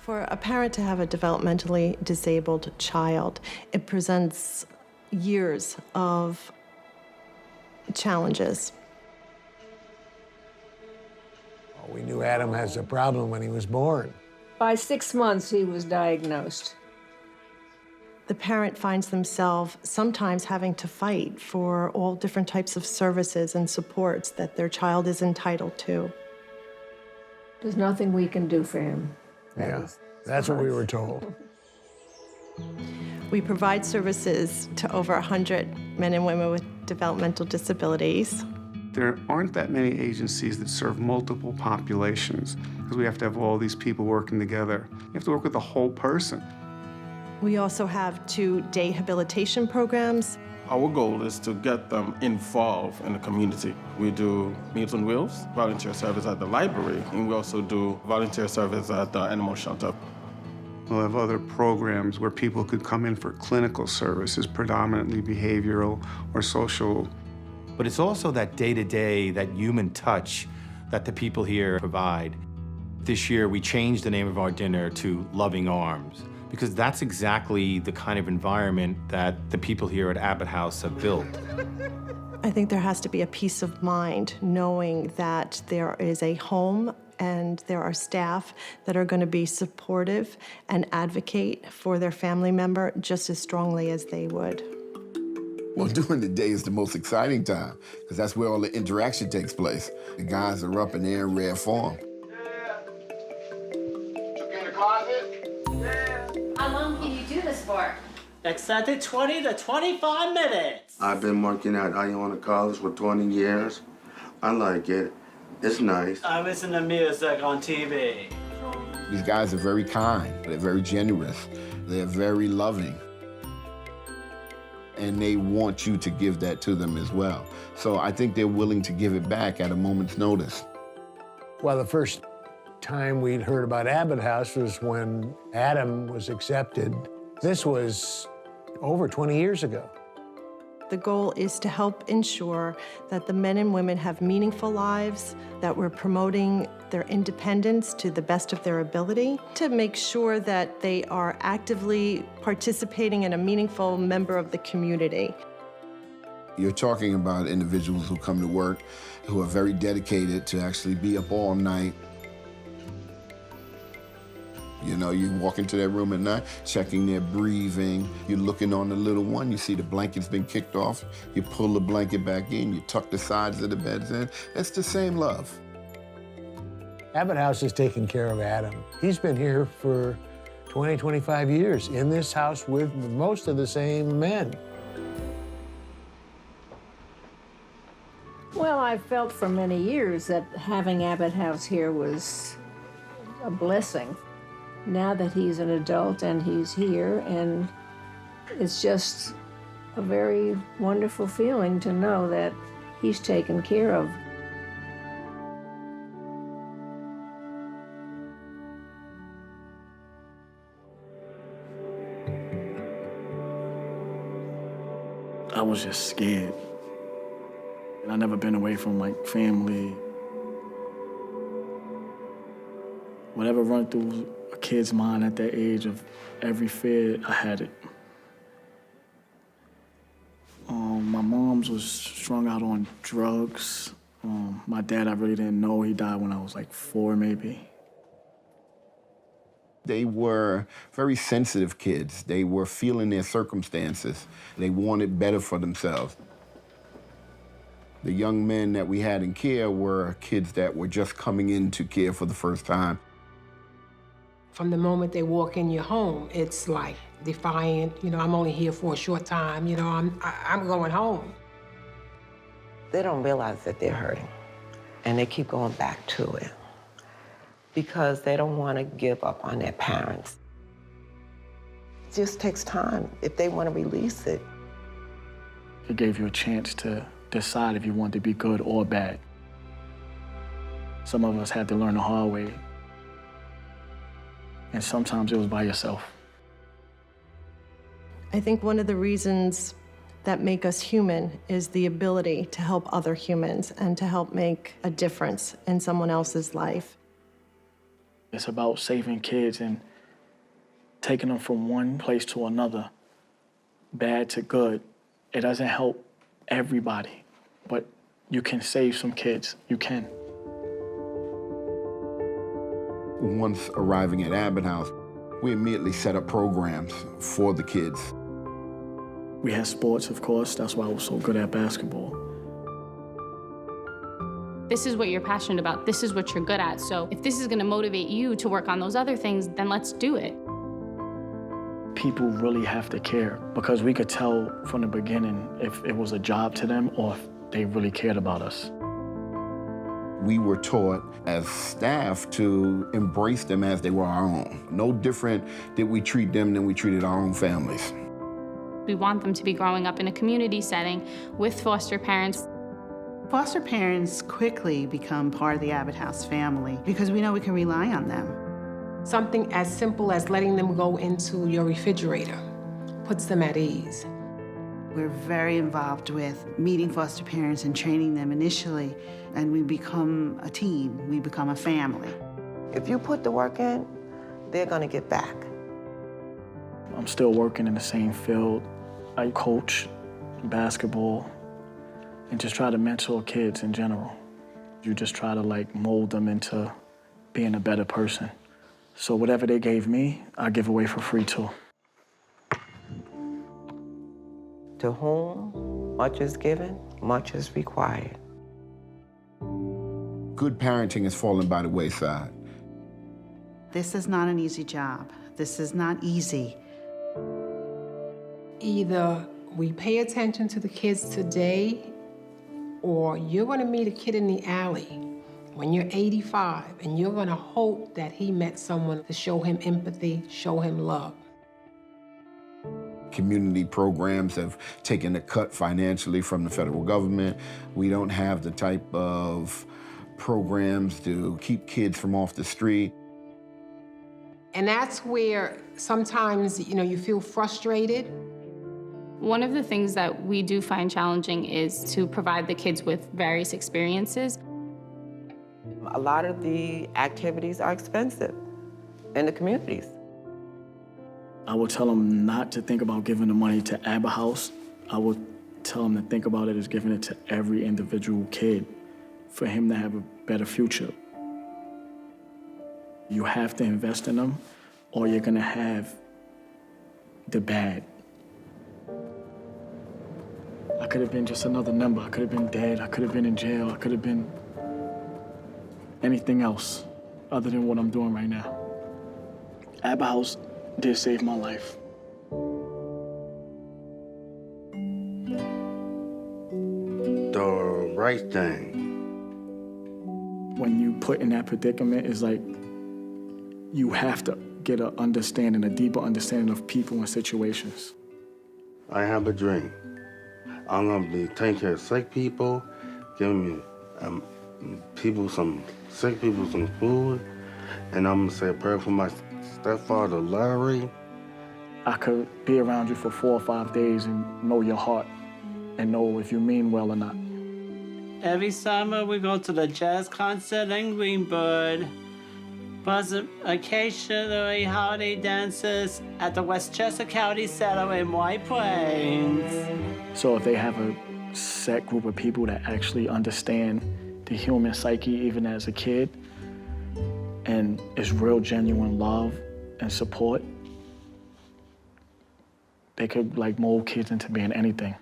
For a parent to have a developmentally disabled child, it presents years of challenges. We knew Adam has a problem when he was born. By 6 months, he was diagnosed. The parent finds themselves sometimes having to fight for all different types of services and supports that their child is entitled to. There's nothing we can do for him. Yeah, that's what we were told. We provide services to over 100 men and women with developmental disabilities. There aren't that many agencies that serve multiple populations because we have to have all these people working together. You have to work with the whole person. We also have 2 day habilitation programs. Our goal is to get them involved in the community. We do Meals on Wheels, volunteer service at the library, and we also do volunteer service at the animal shelter. We'll have other programs where people could come in for clinical services, predominantly behavioral or social. But it's also that day-to-day, that human touch that the people here provide. This year, we changed the name of our dinner to Loving Arms, because that's exactly the kind of environment that the people here at Abbott House have built. I think there has to be a peace of mind knowing that there is a home and there are staff that are going to be supportive and advocate for their family member just as strongly as they would. Well, during the day is the most exciting time, because that's where all the interaction takes place. The guys are up and they're in rare form. How long can you do this for? Expected 20 to 25 minutes. I've been working at Iona College for 20 years. I like it. It's nice. I listen to music on TV. These guys are very kind. They're very generous. They're very loving. And they want you to give that to them as well. So I think they're willing to give it back at a moment's notice. Well, the first time we'd heard about Abbott House was when Adam was accepted. This was over 20 years ago. The goal is to help ensure that the men and women have meaningful lives, that we're promoting their independence to the best of their ability, to make sure that they are actively participating in a meaningful member of the community. You're talking about individuals who come to work who are very dedicated to actually be up all night. You know, you walk into their room at night, checking their breathing. You're looking on the little one. You see the blanket's been kicked off. You pull the blanket back in. You tuck the sides of the beds in. It's the same love. Abbott House is taking care of Adam. He's been here for 20, 25 years in this house with most of the same men. Well, I felt for many years that having Abbott House here was a blessing. Now that he's an adult and he's here, and it's just a very wonderful feeling to know that he's taken care of. I was just scared. And I've never been away from, like, family. Whatever run through a kid's mind at that age of every fear, I had it. My mom's was strung out on drugs. My dad, I really didn't know. He died when I was like 4, maybe. They were very sensitive kids. They were feeling their circumstances. They wanted better for themselves. The young men that we had in care were kids that were just coming into care for the first time. From the moment they walk in your home, it's like defiant. You know, I'm only here for a short time. You know, I'm going home. They don't realize that they're hurting, and they keep going back to it because they don't want to give up on their parents. It just takes time if they want to release it. It gave you a chance to decide if you wanted to be good or bad. Some of us had to learn the hard way. And sometimes it was by yourself. I think one of the reasons that make us human is the ability to help other humans and to help make a difference in someone else's life. It's about saving kids and taking them from one place to another, bad to good, it doesn't help everybody, but you can save some kids. You can. Once arriving at Abbott House, we immediately set up programs for the kids. We had sports, of course. That's why I was so good at basketball. This is what you're passionate about. This is what you're good at. So if this is going to motivate you to work on those other things, then let's do it. People really have to care because we could tell from the beginning if it was a job to them or if they really cared about us. We were taught as staff to embrace them as they were our own. No different did we treat them than we treated our own families. We want them to be growing up in a community setting with foster parents. Foster parents quickly become part of the Abbott House family because we know we can rely on them. Something as simple as letting them go into your refrigerator puts them at ease. We're very involved with meeting foster parents and training them initially, and we become a team, we become a family. If you put the work in, they're gonna get back. I'm still working in the same field. I coach basketball and just try to mentor kids in general. You just try to like mold them into being a better person. So whatever they gave me, I give away for free too. To whom much is given, much is required. Good parenting has fallen by the wayside. This is not an easy job. This is not easy. Either we pay attention to the kids today, or you're gonna meet a kid in the alley when you're 85, and you're gonna hope that he met someone to show him empathy, show him love. Community programs have taken a cut financially from the federal government. We don't have the type of programs to keep kids from off the street. And that's where sometimes, you feel frustrated. One of the things that we do find challenging is to provide the kids with various experiences. A lot of the activities are expensive in the communities. I would tell them not to think about giving the money to Abbott House. I would tell them to think about it as giving it to every individual kid for him to have a better future. You have to invest in them or you're gonna have the bad. I could have been just another number. I could have been dead. I could have been in jail. I could have been anything else other than what I'm doing right now. Abbott House did save my life. The right thing. When you put in that predicament, it's like you have to get a deeper understanding of people and situations. I have a dream. I'm gonna be taking care of sick people, giving sick people some food, and I'm gonna say a prayer for my stepfather, Larry. I could be around you for 4 or 5 days and know your heart and know if you mean well or not. Every summer we go to the jazz concert in Greenwood, plus occasionally holiday dances at the Westchester County Center in White Plains. So if they have a set group of people that actually understand the human psyche even as a kid, and it's real genuine love and support, they could mold kids into being anything.